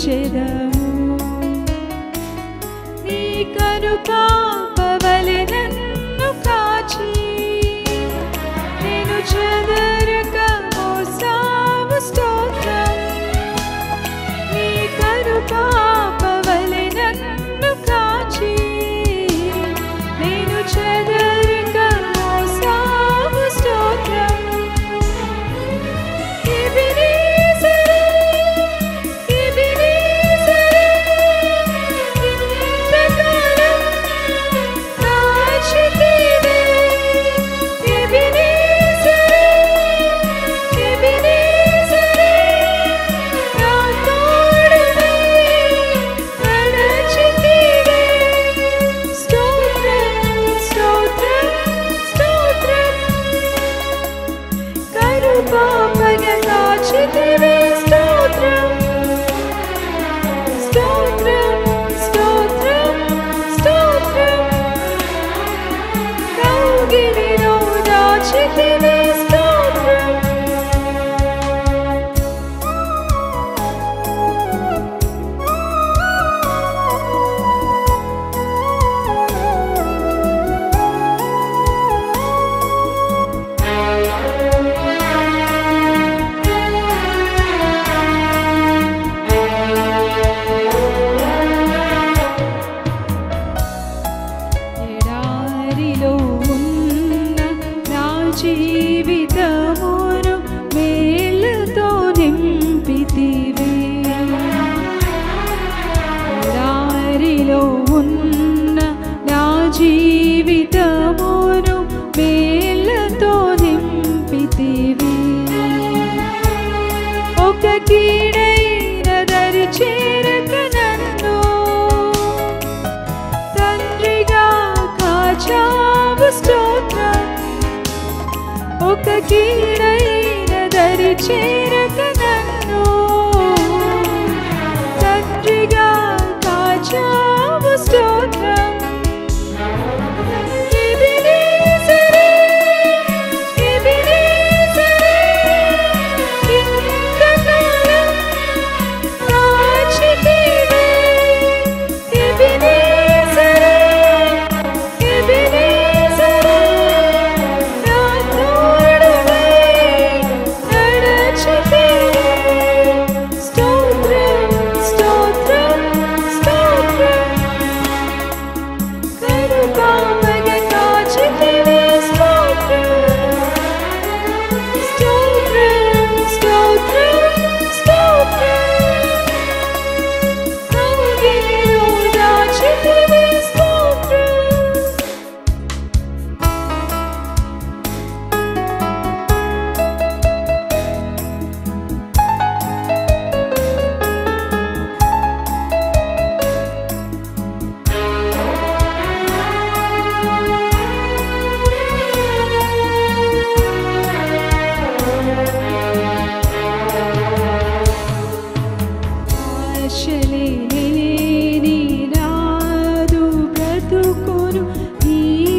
కొలిచెదము నీ కనుపాపవలె నన్ను కాచి నేను చెదరక మోసావు స్తోత్రం నీ కనుపాపవలె నన్ను కాచి నేను చెదరక మోసావు స్తోత్రం జీవితమును మేలుతో నింపితివి దారిలో ఉన్న నా జీవితమును మేలుతో నింపితివి ఒక కీడైన దరి చేరక నన్ను తండ్రిగా కాచావు స్తోత్రం ఒక కీడైన దరి చేరక నన్ను తండ్రిగా కాచావు స్తోత్రం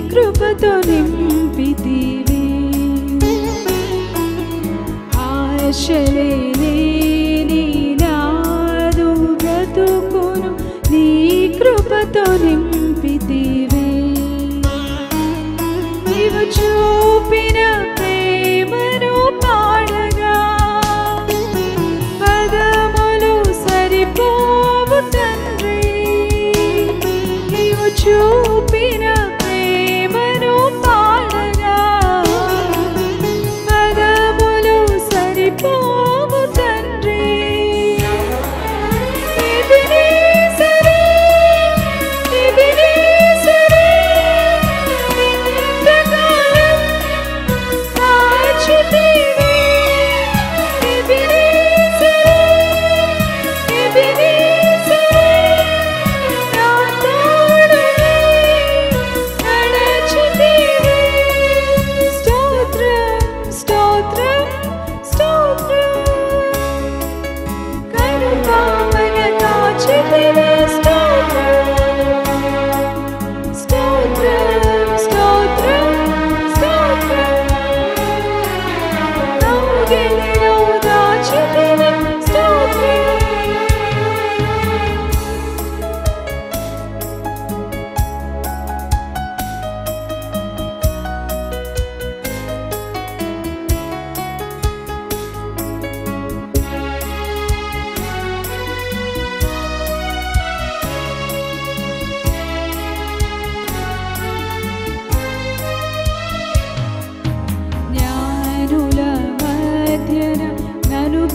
కృపతో నింపితివి ఆశలేని నాదు బ్రతుకును నీ కృపతో నింపితివి నీవు చూపిన ప్రేమను పాడగా పదములు సరిపోవు తండ్రి నీవు చూపిన పాడగా పదములు సరిపోవు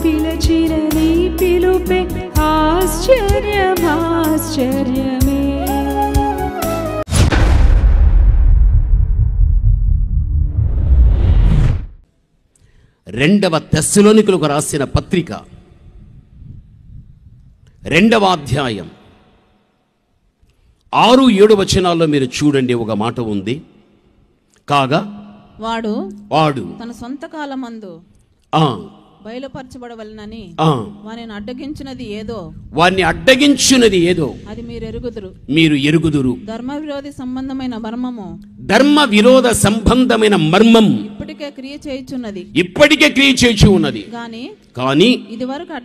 పిలచిన నీ పిలుపే ఆశ్చర్యమే. రెండవ తెస్సలోనికులకు రాసిన పత్రిక 2వ అధ్యాయం 6-7 వచనాల్లో మీరు చూడండి. ఒక మాట ఉంది, కాగా వాడు తన సొంత కాలమందు బయలుపరచబడవలనని వారిని అడ్డగించినది ఏదో అది మీరు ఎరుగుదురు. ధర్మ విరోధ సంబంధమైన మర్మము ఇప్పటికే క్రియ చేయుచు ఉన్నది. కానీ ఇది వరకు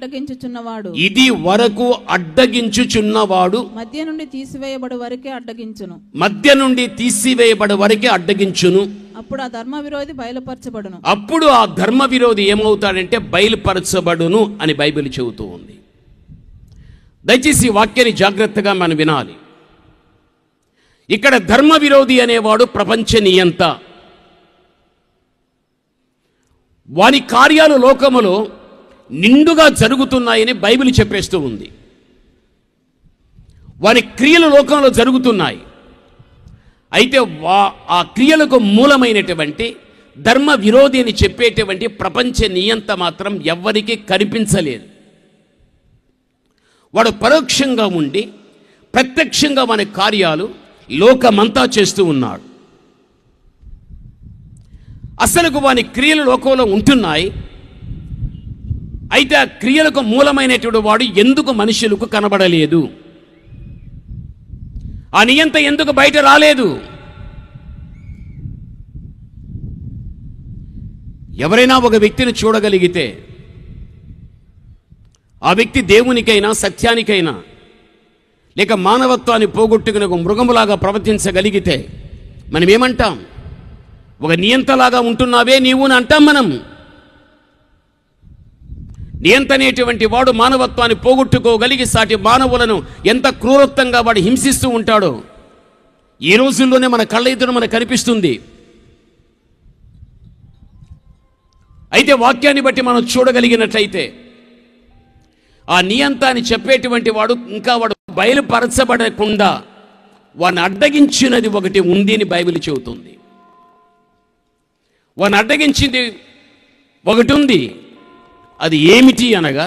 అడ్డగించుచున్నవాడు మధ్య నుండి తీసివేయబడు వరకే అడ్డగించును. అప్పుడు ఆ ధర్మ విరోధి ఏమవుతాడంటే బయలుపరచబడును అని బైబిల్ చెబుతూ ఉంది. దయచేసి వాక్యాన్ని జాగ్రత్తగా మనం వినాలి. ఇక్కడ ధర్మ విరోధి అనేవాడు ప్రపంచ నియంత. వాని కార్యాలు లోకములో నిండుగా జరుగుతున్నాయని బైబిల్ చెప్పేస్తూ ఉంది. వాని క్రియలు లోకంలో జరుగుతున్నాయి. అయితే ఆ క్రియలకు మూలమైనటువంటి ధర్మ విరోధి అని చెప్పేటువంటి ప్రపంచ నియంత మాత్రం ఎవ్వరికీ కనిపించలేదు. వాడు పరోక్షంగా ఉండి ప్రత్యక్షంగా మన కార్యాలు లోకమంతా చేస్తూ ఉన్నాడు. అసలుకు వాని క్రియలు లోకంలో ఉంటున్నాయి. అయితే ఆ క్రియలకు మూలమైనటువంటి వాడు ఎందుకు మనుషులకు కనబడలేదు? ఆ నియంత ఎందుకు బయట రాలేదు? ఎవరైనా ఒక వ్యక్తిని చూడగలిగితే ఆ వ్యక్తి దేవునికైనా సత్యానికైనా లేక మానవత్వాన్ని పోగొట్టుకుని ఒక మృగములాగా ప్రవర్తించగలిగితే మనం ఏమంటాం? ఒక నియంతలాగా ఉంటున్నావే నీవు అని అంటాం. మనం నియంత అనేటువంటి వాడు మానవత్వాన్ని పోగొట్టుకోగలిగి సాటి మానవులను ఎంత క్రూరత్వంగా వాడు హింసిస్తూ ఉంటాడో ఈ రోజుల్లోనే మన కళ్ళ ఎదుట మనకు కనిపిస్తుంది. అయితే వాక్యాన్ని బట్టి మనం చూడగలిగినట్లయితే ఆ నియంత అని చెప్పేటువంటి వాడు ఇంకా వాడు బయలుపరచబడకుండా వాడిని అడ్డగించినది ఒకటి ఉంది అని బైబిల్ చెబుతుంది. వాడిని అడ్డగించింది ఒకటి ఉంది. అది ఏమిటి అనగా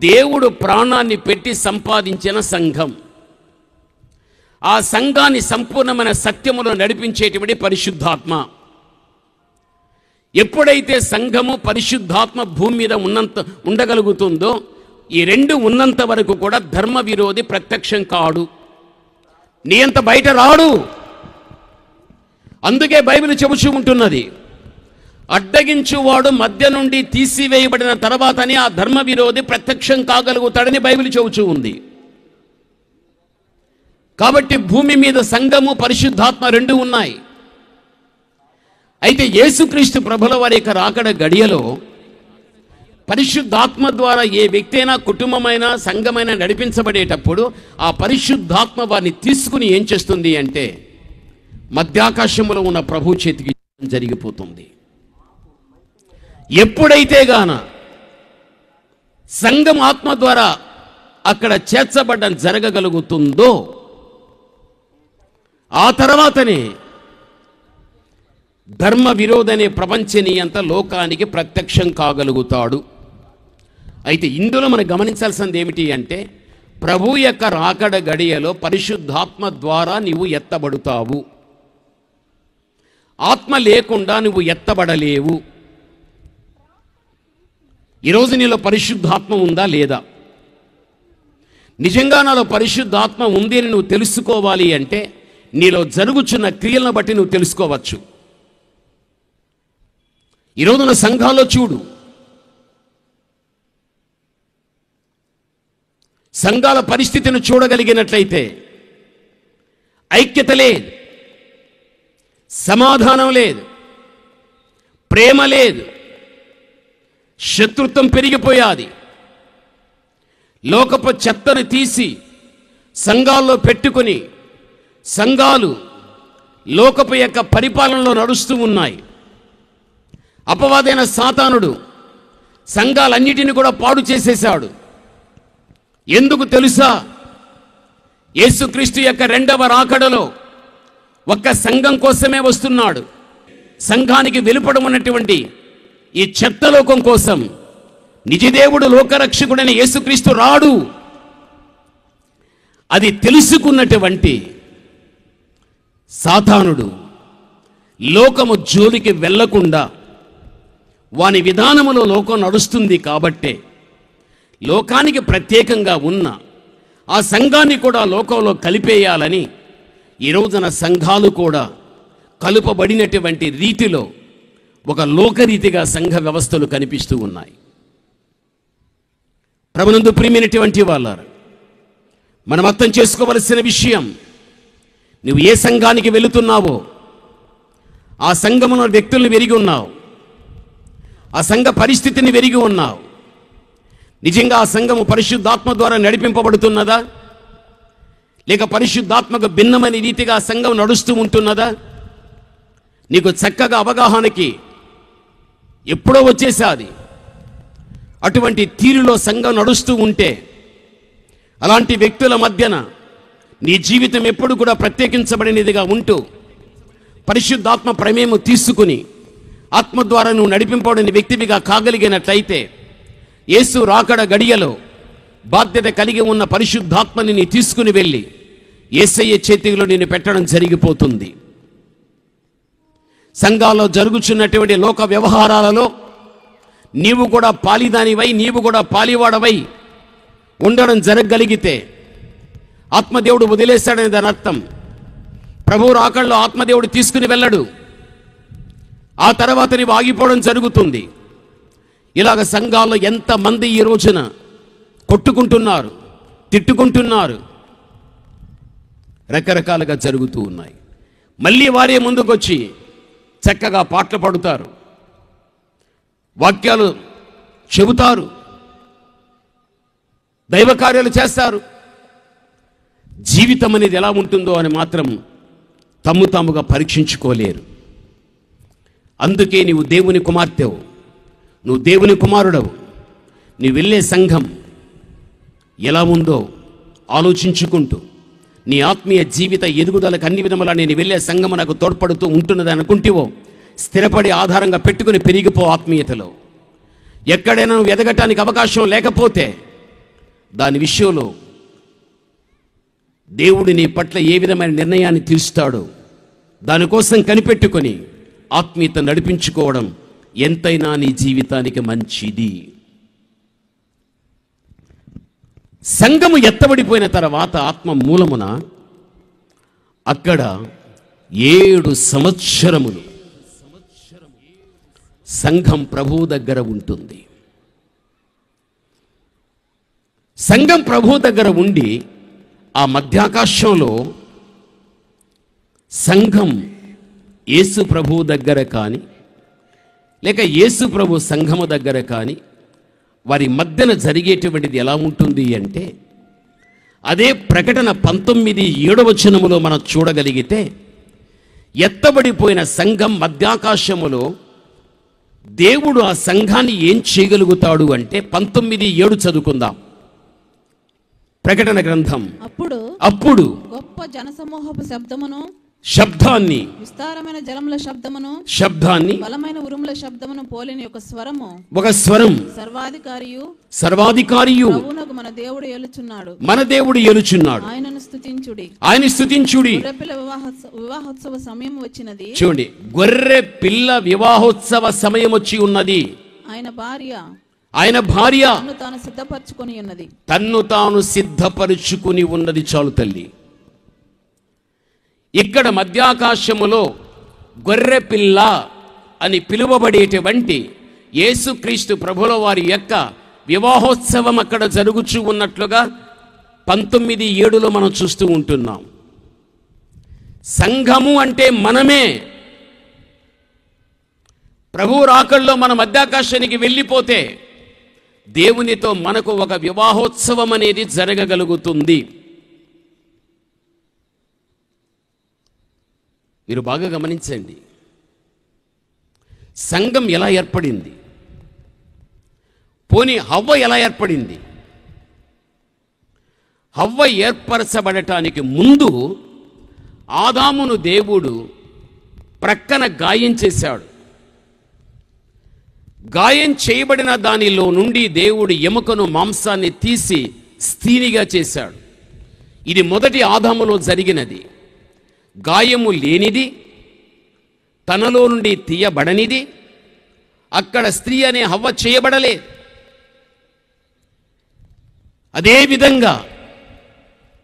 దేవుడు ప్రాణాన్ని పెట్టి సంపాదించిన సంఘం. ఆ సంఘాన్ని సంపూర్ణమైన సత్యములో నడిపించేటువంటి పరిశుద్ధాత్మ. ఎప్పుడైతే సంఘము పరిశుద్ధాత్మ భూమి మీద ఉండగలుగుతుందో ఈ రెండు ఉన్నంత వరకు కూడా ధర్మ విరోధి ప్రత్యక్షం కాడు, నియంత బయట రాడు. అందుకే బైబిల్ చెబుతూ ఉంటున్నది, అడ్డగించువాడు మధ్య నుండి తీసివేయబడిన తర్వాతనే ఆ ధర్మ విరోధి ప్రత్యక్షం కాగలుగుతాడని బైబిల్ చెబుతూ ఉంది. కాబట్టి భూమి మీద సంఘము పరిశుద్ధాత్మ రెండు ఉన్నాయి. అయితే యేసుక్రీస్తు ప్రభుల వారి యొక్క రాకడ గడియలో పరిశుద్ధాత్మ ద్వారా ఏ వ్యక్తి అయినా కుటుంబమైనా సంఘమైనా నడిపించబడేటప్పుడు ఆ పరిశుద్ధాత్మ వారిని తీసుకుని ఏం చేస్తుంది అంటే మధ్యాకాశంలో ఉన్న ప్రభు చేతికి జరిగిపోతుంది. ఎప్పుడైతే గాన సంఘం ఆత్మ ద్వారా అక్కడ చేర్చబడ్డం జరగగలుగుతుందో ఆ తర్వాతనే ధర్మ విరోధనే ప్రపంచనీయంత లోకానికి ప్రత్యక్షం కాగలుగుతాడు. అయితే ఇందులో మనం గమనించాల్సింది ఏమిటి అంటే ప్రభు యొక్క రాకడ గడియలో పరిశుద్ధాత్మ ద్వారా నీవు ఎత్తబడుతావు. ఆత్మ లేకుండా నువ్వు ఎత్తబడలేవు. ఈరోజు నీలో పరిశుద్ధాత్మ ఉందా లేదా? నిజంగా నాలో పరిశుద్ధాత్మ ఉంది అని నువ్వు తెలుసుకోవాలి అంటే నీలో జరుగుచున్న క్రియలను బట్టి నువ్వు తెలుసుకోవచ్చు. ఈరోజున సంఘాల్లో చూడు, సంఘాల పరిస్థితిని చూడగలిగినట్లయితే ఐక్యత లేదు, సమాధానం లేదు, ప్రేమ లేదు, శత్రుత్వం పెరిగిపోయాది. లోకపు చెత్తను తీసి సంఘాల్లో పెట్టుకొని సంఘాలు లోకపు యొక్క పరిపాలనలో నడుస్తూ ఉన్నాయి. అపవాదైన సాతానుడు సంఘాలన్నిటిని కూడా పాడు చేసేశాడు. ఎందుకు తెలుసా? యేసుక్రీస్తు యొక్క రెండవ రాకడలో ఒక్క సంఘం కోసమే వస్తున్నాడు. సంఘానికి వెలుపడ ఉన్నటువంటి ఈ చెత్తలోకం కోసం నిజదేవుడు లోకరక్షకుడైన యేసుక్రీస్తు రాడు. అది తెలుసుకున్నటువంటి సాతానుడు లోకము జోలికి వెళ్లకుండా వాని విధానములో లోకం నడుస్తుంది కాబట్టే లోకానికి ప్రత్యేకంగా ఉన్న ఆ సంఘాన్ని కూడా లోకంలో కలిపేయాలని ఈ రోజున సంఘాలు కూడా కలుపబడినటువంటి రీతిలో ఒక లోకరీతిగా సంఘ వ్యవస్థలు కనిపిస్తూ ఉన్నాయి. ప్రభునందు ప్రియమైనటువంటి వాళ్ళారు, మనం అర్థం చేసుకోవలసిన విషయం, నువ్వు ఏ సంఘానికి వెళుతున్నావో ఆ సంఘమున వ్యక్తులను వెరిగి ఉన్నావు, ఆ సంఘ పరిస్థితిని వెరిగి ఉన్నావు. నిజంగా ఆ సంఘము పరిశుద్ధాత్మ ద్వారా నడిపింపబడుతున్నదా, లేక పరిశుద్ధాత్మకు భిన్నమైన రీతిగా ఆ సంఘం నడుస్తూ ఉంటున్నదా? నీకు చక్కగా అవగాహనకి ఎప్పుడో వచ్చేసాది. అటువంటి తీరులో సంఘం నడుస్తూ ఉంటే అలాంటి వ్యక్తుల మధ్యన నీ జీవితం ఎప్పుడు కూడా ప్రత్యేకించబడినదిగా ఉంటూ పరిశుద్ధాత్మ ప్రమేయము తీసుకుని ఆత్మ ద్వారా నువ్వు నడిపింపబడిన వ్యక్తివిగా కాగలిగినట్లయితే యేసు రాకడ గడియలో బాధ్యత కలిగి ఉన్న పరిశుద్ధాత్మని నీ తీసుకుని వెళ్ళి యేసయ్య చేతిలో నిన్ను పెట్టడం జరిగిపోతుంది. సంఘాల్లో జరుగుతున్నటువంటి లోక వ్యవహారాలలో నీవు కూడా పాలిదానివై, నీవు కూడా పాలివాడవై ఉండడం జరగగలిగితే ఆత్మదేవుడు వదిలేశాడని దాని అర్థం. ప్రభువు రాకడలో ఆత్మదేవుడు తీసుకుని వెళ్ళడు. ఆ తర్వాత నీవు ఆగిపోవడం జరుగుతుంది. ఇలాగ సంఘాల్లో ఎంతమంది ఈ రోజున కొట్టుకుంటున్నారు, తిట్టుకుంటున్నారు, రకరకాలుగా జరుగుతూ ఉన్నాయి. మళ్ళీ వారే ముందుకొచ్చి చక్కగా పాటలు పాడుతారు, వాక్యాలు చెబుతారు, దైవ కార్యాలు చేస్తారు. జీవితం అనేది ఎలా ఉంటుందో అని మాత్రం తమ్ము తాముగా పరీక్షించుకోలేరు. అందుకే నీవు దేవుని కుమార్తెవు, నువ్వు దేవుని కుమారుడవు. నీవు వెళ్ళే సంఘం ఎలా ఉందో ఆలోచించుకుంటూ నీ ఆత్మీయ జీవిత ఎదుగుదలకు అన్ని విధములా నేను వెళ్ళే సంఘము నాకు తోడ్పడుతూ ఉంటున్నది అనుకుంటేవో స్థిరపడి ఆధారంగా పెట్టుకుని పెరిగిపో ఆత్మీయతలో. ఎక్కడైనా నువ్వు ఎదగటానికి అవకాశం లేకపోతే దాని విషయంలో దేవుడు నీ పట్ల ఏ విధమైన నిర్ణయాన్ని తీరుస్తాడో దానికోసం కనిపెట్టుకొని ఆత్మీయత నడిపించుకోవడం ఎంతైనా నీ జీవితానికి మంచిది. సంఘము ఎత్తబడిపోయిన తర్వాత ఆత్మ మూలమున అక్కడ 7 సంవత్సరములు సంఘం ప్రభువు దగ్గర ఉంటుంది. సంఘం ప్రభువు దగ్గర ఉండి ఆ మధ్యాకాశంలో సంఘం యేసు ప్రభువు దగ్గర కానీ లేక యేసు ప్రభు సంఘము దగ్గర కానీ వారి మధ్యన జరిగేటువంటిది ఎలా ఉంటుంది అంటే అదే ప్రకటన 19:7 మనం చూడగలిగితే ఎత్తబడిపోయిన సంఘం మధ్యాకాశములో దేవుడు ఆ సంఘాన్ని ఏం చేయగలుగుతాడు అంటే 19:7 చదువుకుందాం. ప్రకటన గ్రంథం. అప్పుడు గొప్ప జనసమూహపు శబ్దాన్ని విస్తారమైన జలముల శబ్దాన్ని బలమైన ఉరుముల శబ్దమును పోలిన ఒక స్వరం సర్వాధికారియు మన దేవుడు ఏలుచున్నాడు ఆయన స్తుతించుడి. వివాహోత్సవ సమయం వచ్చినది. చూడండి, గొర్రె పిల్ల వివాహోత్సవ సమయం వచ్చి ఉన్నది. ఆయన భార్య తన్ను తాను సిద్ధపరుచుకుని ఉన్నది. చాలు తల్లి. ఇక్కడ మధ్యాకాశములో గొర్రె పిల్ల అని పిలువబడేటువంటి యేసుక్రీస్తు ప్రభుల వారి యొక్క వివాహోత్సవం అక్కడ జరుగుచూ ఉన్నట్లుగా 19:7 మనం చూస్తూ ఉంటున్నాం. సంఘము అంటే మనమే. ప్రభు రాకడలో మన మధ్యాకాశానికి వెళ్ళిపోతే దేవునితో మనకు ఒక వివాహోత్సవం అనేది జరగగలుగుతుంది. మీరు బాగా గమనించండి, సంఘం ఎలా ఏర్పడింది. పోనీ హవ్వ ఎలా ఏర్పడింది? హవ్వ ఏర్పరచబడటానికి ముందు ఆదామును దేవుడు ప్రక్కన గాయం చేశాడు. గాయం చేయబడిన దానిలో నుండి దేవుడు ఎముకను మాంసాన్ని తీసి స్త్రీనిగా చేశాడు. ఇది మొదటి ఆదాములో జరిగినది. గాయము లేనిది, తనలో నుండి తీయబడనిది, అక్కడ స్త్రీ అనే హవ్వ చేయబడలేదు. అదేవిధంగా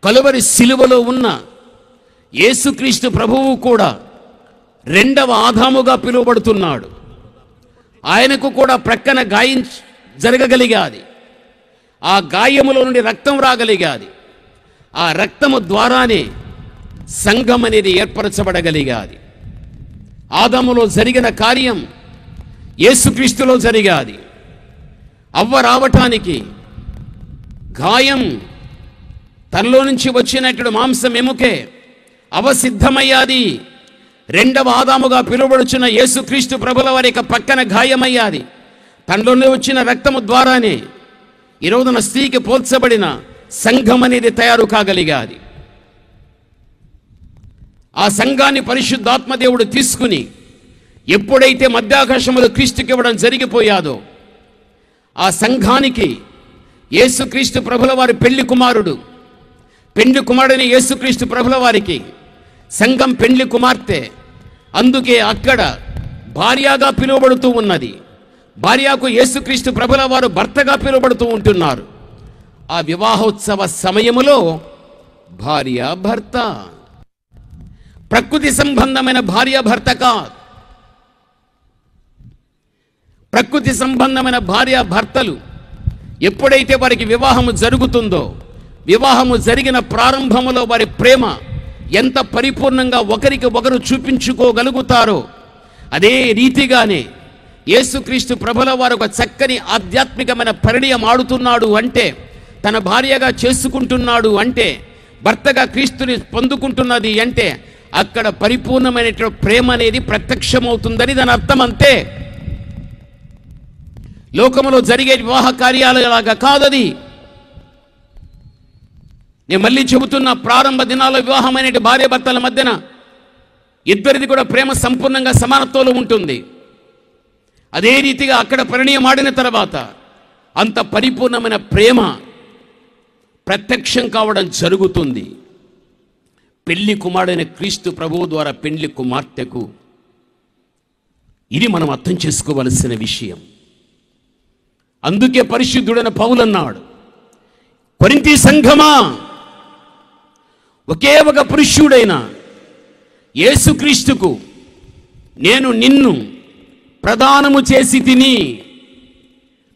కలువరి శిలువలో ఉన్న యేసుక్రీస్తు ప్రభువు కూడా రెండవ ఆదాముగా పిలువబడుతున్నాడు. ఆయనకు కూడా ప్రక్కన గాయం జరగగలిగాది. ఆ గాయములో నుండి రక్తం రాగలిగాది. ఆ రక్తము ద్వారానే సంఘం అనేది ఏర్పరచబడగలిగాది. ఆదాములో జరిగిన కార్యం యేసుక్రీస్తులో జరిగాది. అవ్వ రావటానికి గాయం తనలో నుంచి వచ్చినటువంటి మాంసం ఎముకే అవసిద్ధమయ్యాది. రెండవ ఆదాముగా పిలువబడుచున్న యేసుక్రీస్తు ప్రభుల వారి యొక్క పక్కన గాయమయ్యాది. తనలోనే వచ్చిన రక్తము ద్వారానే ఈ రోజున స్త్రీకి పోల్చబడిన సంఘం అనేది తయారు కాగలిగాది. ఆ సంఘాన్ని పరిశుద్ధాత్మదేవుడు తీసుకుని ఎప్పుడైతే మధ్యాకాశములో క్రీస్తుకి ఇవ్వడం జరిగిపోయాదో, ఆ సంఘానికి యేసుక్రీస్తు ప్రభుల వారి పెళ్లి కుమారుడని యేసుక్రీస్తు ప్రభుల వారికి సంఘం పెళ్లి కుమార్తె. అందుకే అక్కడ భార్యగా పిలువబడుతూ ఉన్నది. భార్యకు యేసుక్రీస్తు ప్రభుల వారు భర్తగా పిలువబడుతూ ఉంటున్నారు. ఆ వివాహోత్సవ సమయములో భార్య భర్త, ప్రకృతి సంబంధమైన భార్య భర్త కాదు. ప్రకృతి సంబంధమైన భార్య భర్తలు ఎప్పుడైతే వారికి వివాహము జరుగుతుందో, వివాహము జరిగిన ప్రారంభములో వారి ప్రేమ ఎంత పరిపూర్ణంగా ఒకరికి ఒకరు చూపించుకోగలుగుతారో, అదే రీతిగానే యేసుక్రీస్తు ప్రభుల వారు ఒక చక్కని ఆధ్యాత్మికమైన పరిణయం ఆడుతున్నాడు అంటే, తన భార్యగా చేసుకుంటున్నాడు అంటే, భర్తగా క్రీస్తుని పొందుకుంటున్నది అంటే, అక్కడ పరిపూర్ణమైనటువంటి ప్రేమ అనేది ప్రత్యక్షమవుతుందని దాని అర్థం. అంతే. లోకములో జరిగే వివాహ కార్యాలలాగా కాదది. నేను మళ్ళీ చెబుతున్న, ప్రారంభ దినాల్లో వివాహమైన భార్య భర్తల మధ్యన ఇద్దరిది కూడా ప్రేమ సంపూర్ణంగా సమానత్వంలో ఉంటుంది. అదే రీతిగా అక్కడ పరిణయం ఆడిన తర్వాత అంత పరిపూర్ణమైన ప్రేమ ప్రత్యక్షం కావడం జరుగుతుంది. పెళ్లి కుమారుడైన క్రీస్తు ప్రభువు ద్వారా పెళ్లి కుమార్తెకు, ఇది మనం అర్థం చేసుకోవలసిన విషయం. అందుకే పరిశుద్ధుడైన పౌలు అన్నాడు, కొరింథీ సంఘమా, ఒకే ఒక పురుషుడైన యేసుక్రీస్తుకు నేను నిన్ను ప్రదానము చేసి తిని,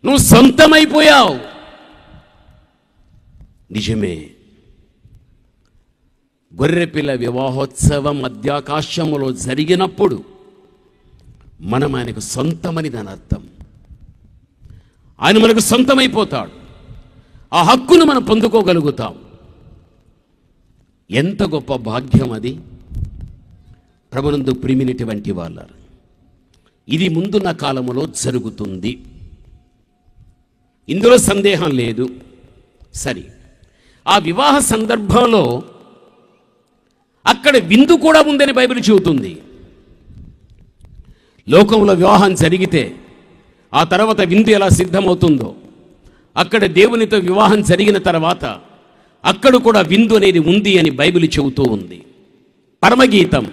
నువ్వు సొంతమైపోయావు. నిజమే. గొర్రెపిల్ల వివాహోత్సవం మధ్యాకాశములో జరిగినప్పుడు మనం ఆయనకు సొంతమని దాని అర్థం. ఆయన మనకు సొంతమైపోతాడు. ఆ హక్కును మనం పొందుకోగలుగుతాం. ఎంత గొప్ప భాగ్యం అది. ప్రభునందు ప్రియమైనటువంటి వాళ్ళారు, ఇది ముందున్న కాలములో జరుగుతుంది, ఇందులో సందేహం లేదు. సరే, ఆ వివాహ సందర్భంలో అక్కడ విందు కూడా ఉందని బైబిల్ చెబుతుంది. లోకంలో వివాహం జరిగితే ఆ తర్వాత విందు ఎలా సిద్ధమవుతుందో, అక్కడ దేవునితో వివాహం జరిగిన తర్వాత అక్కడ కూడా విందు అనేది ఉంది అని బైబిల్ చెబుతూ ఉంది. పరమగీతం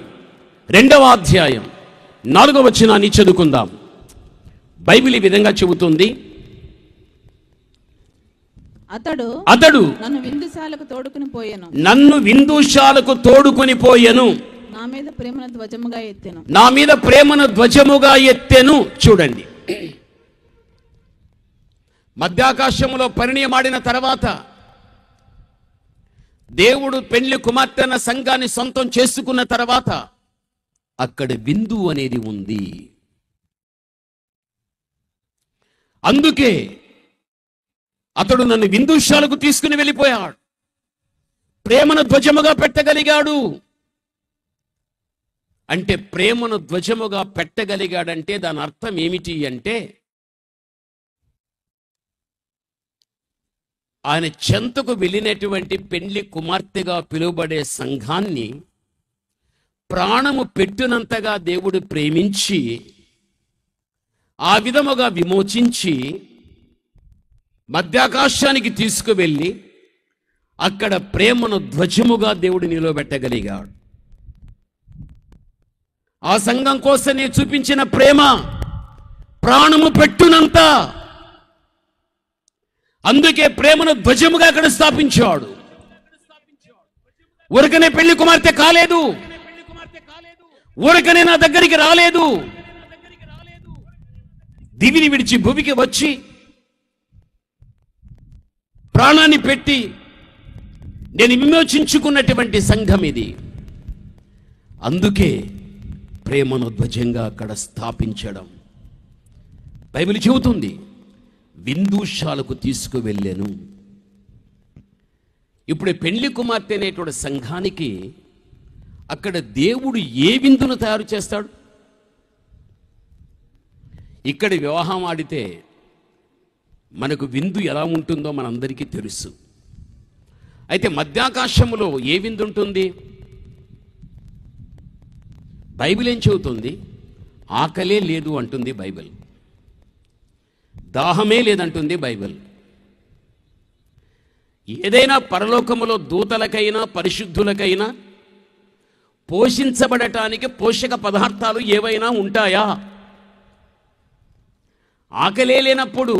2వ అధ్యాయం 4వ వచనాన్ని చదువుకుందాం. బైబిల్ ఈ విధంగా చెబుతుంది, అతడు నన్ను విందుశాలకు తోడుకుని పోయెను, నా మీద ప్రేమను ధ్వజముగా ఎత్తెను. చూడండి, మధ్యాకాశములో పరిణయమాడిన తర్వాత దేవుడు పెళ్లి కుమార్తెన సంఘాన్ని సొంతం చేసుకున్న తర్వాత అక్కడ విందు అనేది ఉంది. అందుకే అతడు నన్ను విందుశాలకు తీసుకుని వెళ్ళిపోయాడు, ప్రేమను ధ్వజముగా పెట్టగలిగాడు. అంటే ప్రేమను ధ్వజముగా పెట్టగలిగాడంటే దాని అర్థం ఏమిటి అంటే, ఆయన చెంతకు వెళ్ళినటువంటి పెండ్లి కుమార్తెగా పిలువబడే సంఘాన్ని ప్రాణము పెట్టునంతగా దేవుడు ప్రేమించి ఆ విధముగా విమోచించి మధ్యాకాశానికి తీసుకువెళ్ళి అక్కడ ప్రేమను ధ్వజముగా దేవుడు నిలబెట్టగలిగాడు. ఆ సంఘం కోసమే చూపించిన ప్రేమ ప్రాణము పెట్టునంత. అందుకే ప్రేమను ధ్వజముగా అక్కడ స్థాపించాడు. ఊరకనే పెళ్లి కుమార్తె కాలేదు, ఊరకనే నా దగ్గరికి రాలేదు, దివిని విడిచి భూమికి వచ్చి ప్రాణాన్ని పెట్టి నేను విమోచించుకున్నటువంటి సంఘం ఇది. అందుకే ప్రేమను ధ్వజంగా అక్కడ స్థాపించడం. బైబిల్ చెబుతుంది, విందుశాలకు తీసుకువెళ్ళాను. ఇప్పుడు పెళ్లి కుమార్తె అనేటువంటి సంఘానికి అక్కడ దేవుడు ఏ విందును తయారు చేస్తాడు? ఇక్కడ వివాహం ఆడితే మనకు విందు ఎలా ఉంటుందో మనందరికీ తెలుసు. అయితే మధ్యాకాశములో ఏ విందు ఉంటుంది? బైబిల్ ఏం చెబుతుంది? ఆకలే లేదు అంటుంది బైబిల్, దాహమే లేదంటుంది బైబిల్. ఏదైనా పరలోకములో దూతలకైనా పరిశుద్ధులకైనా పోషించబడటానికి పోషక పదార్థాలు ఏవైనా ఉంటాయా? ఆకలే లేనప్పుడు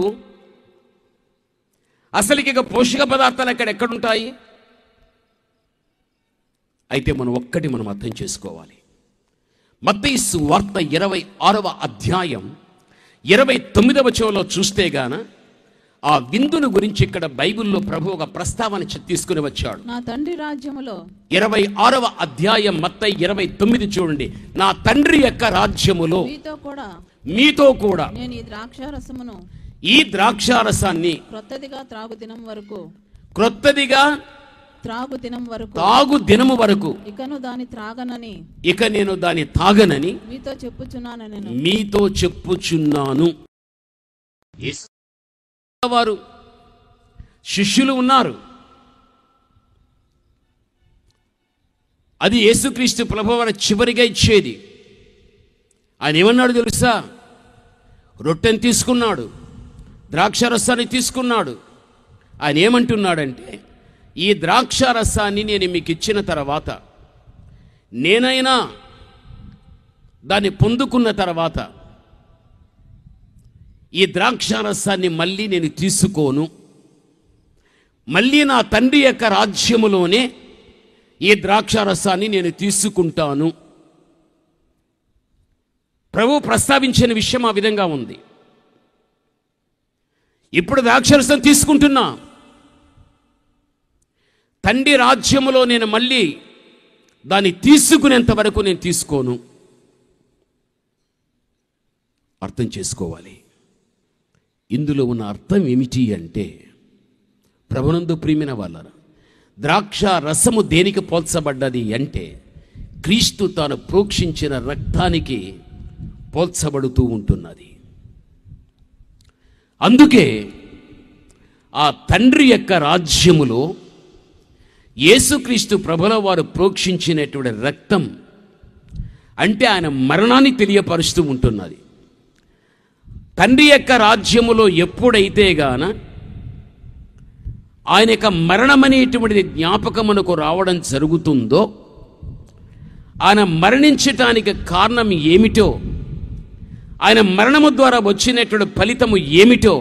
అసలుకి ఇక పోషక పదార్థాలు అక్కడ ఎక్కడుంటాయి? అయితే మనం అర్థం చేసుకోవాలి. మత్తయి సువార్త 26వ అధ్యాయం 29వ వచనంలో చూస్తే గాన ఆ విందును గురించి ఇక్కడ బైబిల్లో ప్రభు ఒక ప్రస్తావన తీసుకుని వచ్చాడు. నా తండ్రి రాజ్యములో 26వ అధ్యాయం మత్తయి 29 చూడండి. నా తండ్రి యొక్క రాజ్యములో మీతో కూడా నేను ఈ ద్రాక్షారసాన్ని క్రొత్తదిగా త్రాగు దినము వరకు ఇక నేను దాని తాగనని మీతో చెప్పుచున్నాను. వారు శిష్యులు ఉన్నారు. అది యేసుక్రీస్తు ప్రభువారు చివరిగా ఇచ్చేది. ఆయన ఏమన్నాడు తెలుసా? రొట్టెని తీసుకున్నాడు, ద్రాక్షారసాన్ని తీసుకున్నాడు. ఆయన ఏమంటున్నాడంటే, ఈ ద్రాక్షారసాన్ని నేను మీకు ఇచ్చిన తర్వాత నేనైనా దాన్ని పొందుకున్న తర్వాత ఈ ద్రాక్షారసాన్ని మళ్ళీ నేను తీసుకోను, మళ్ళీ నా తండ్రి యొక్క రాజ్యములోనే ఈ ద్రాక్షారసాన్ని నేను తీసుకుంటాను. ప్రభు ప్రస్తావించిన విషయం ఆ విధంగా ఉంది. ఇప్పుడు ద్రాక్షారసం తీసుకుంటున్నా, తండ్రి రాజ్యములో నేను మళ్ళీ దాన్ని తీసుకునేంత వరకు నేను తీసుకోను. అర్థం చేసుకోవాలి. ఇందులో ఉన్న అర్థం ఏమిటి అంటే, ప్రభునందు ప్రియమైన వాళ్ళారా, ద్రాక్ష రసము దేనికి పోల్చబడ్డది అంటే క్రీస్తు తాను ప్రోక్షించిన రక్తానికి పోల్చబడుతూ ఉంటున్నది. అందుకే ఆ తండ్రి యొక్క రాజ్యములో యేసుక్రీస్తు ప్రభుల వారు ప్రోక్షించినటువంటి రక్తం అంటే ఆయన మరణాన్ని తెలియపరుస్తూ ఉంటున్నది. తండ్రి యొక్క రాజ్యములో ఎప్పుడైతే గాన ఆయన యొక్క మరణం అనేటువంటిది జ్ఞాపకమునకు రావడం జరుగుతుందో, ఆయన మరణించటానికి కారణం ఏమిటో, ఆయన మరణము ద్వారా వచ్చినటువంటి ఫలితము ఏమిటో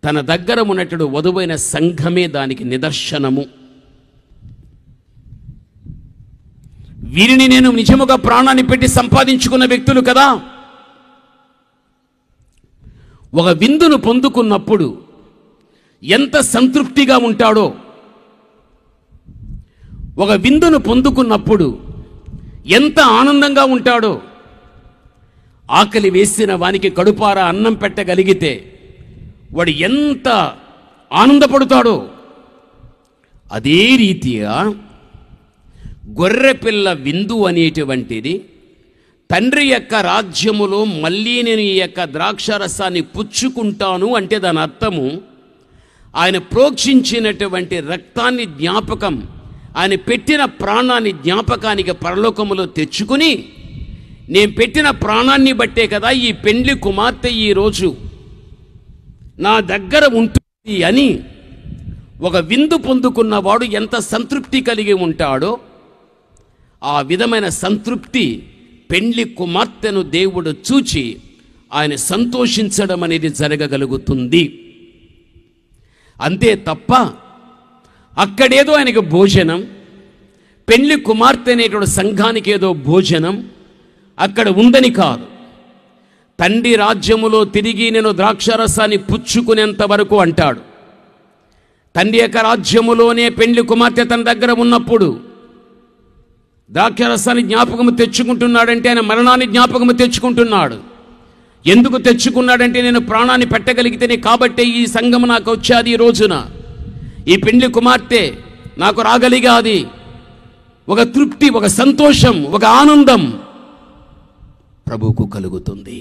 తన దగ్గర ఉన్నటువంటి వధువైన సంఘమే దానికి నిదర్శనము. వీరిని నేను నిజముగా ప్రాణాన్ని పెట్టి సంపాదించుకున్న వ్యక్తులు కదా. ఒక విందును పొందుకున్నప్పుడు ఎంత సంతృప్తిగా ఉంటాడో, ఒక విందును పొందుకున్నప్పుడు ఎంత ఆనందంగా ఉంటాడో, ఆకలి వేసిన వానికి కడుపారా అన్నం పెట్టగలిగితే వాడు ఎంత ఆనందపడతాడో, అదే రీతిగా గొర్రెపిల్ల విందు అనేటువంటిది తండ్రి యొక్క రాజ్యములో మళ్ళీ నేను ఈ యొక్క ద్రాక్షారసాన్ని పుచ్చుకుంటాను అంటే దాని అర్థము ఆయన ప్రోక్షించినటువంటి రక్తాన్ని జ్ఞాపకం, ఆయన పెట్టిన ప్రాణాన్ని జ్ఞాపకానికి పరలోకములో తెచ్చుకుని, నేను పెట్టిన ప్రాణాన్ని బట్టే కదా ఈ పెండ్లి కుమార్తె ఈరోజు నా దగ్గర ఉంటుంది అని ఒక విందు పొందుకున్నవాడు ఎంత సంతృప్తి కలిగి ఉంటాడో, ఆ విధమైన సంతృప్తి పెండ్లి కుమార్తెను దేవుడు చూచి ఆయన సంతోషించడం అనేది జరగగలుగుతుంది. అంతే తప్ప అక్కడేదో ఆయనకు భోజనం, పెండ్లి కుమార్తె అనేటువంటి సంఘానికి ఏదో భోజనం అక్కడ ఉందని కాదు. తండ్రి రాజ్యములో తిరిగి నేను ద్రాక్షారసాన్ని పుచ్చుకునేంత వరకు అంటాడు. తండ్రి యొక్క రాజ్యములోనే పెండ్లి కుమార్తె తన దగ్గర ఉన్నప్పుడు ద్రాక్షారసాన్ని జ్ఞాపకము తెచ్చుకుంటున్నాడంటే ఆయన మరణాన్ని జ్ఞాపకము తెచ్చుకుంటున్నాడు. ఎందుకు తెచ్చుకున్నాడంటే నేను ప్రాణాన్ని పెట్టగలిగితేనే కాబట్టే ఈ సంఘం నాకు వచ్చేది, ఈ రోజున ఈ పెండ్లి కుమార్తె నాకు రాగలిగాది. ఒక తృప్తి, ఒక సంతోషం, ఒక ఆనందం ప్రభువుకు కలుగుతుంది.